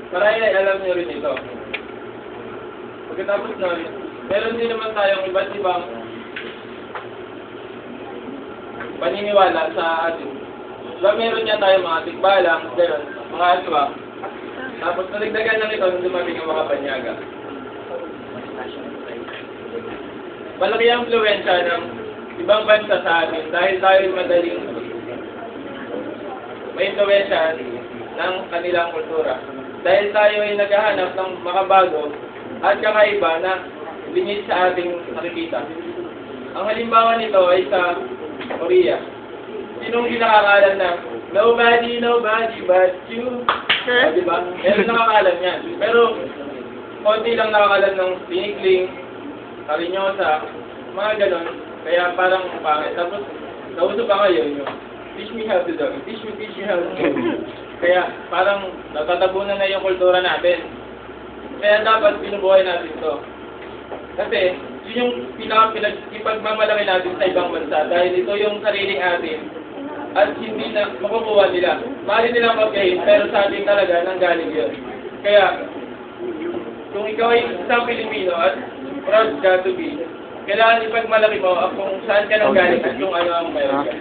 Marami ay alam nyo rin ito. Pagkatapos nun, meron din naman tayong iba't ibang paniniwala sa atin. Diba meron niya tayong mga tikbalang, gano'n, mga aswang. Tapos naligdagan lang ito nung dumating ang mga panyaga. Malaki ang influensya ng ibang bansa sa atin dahil tayo madaling may influensya ng kanilang kultura. Dahil tayo ay naghahanap ng makabago at kakaiba na lingid sa ating nakikita. Ang halimbawa nito ay sa Korea. Sinong nakakalam na nobody but you? Diba? Meron nakakalam yan. Pero konti lang nakakalam ng Pinigling, Karinyosa, mga ganon. Kaya parang pangit. Tapos, nauso pa ngayon yung teach me how to do it. Teach me how to do it. Kaya parang natatabunan na yung kultura natin. Kaya dapat binubuhay natin ito. Kasi yun yung ipagmamalaki natin sa ibang bansa. Dahil ito yung sariling atin. At hindi na makukuha nila. Maaari nilang mag-gain, pero sa atin talaga nanggaling yun. Kaya, kung ikaw ay isang Pilipino at proud ka to be, kailangan ipagmalaki mo kung saan ka nanggaling at kung ano ang mayroon ka.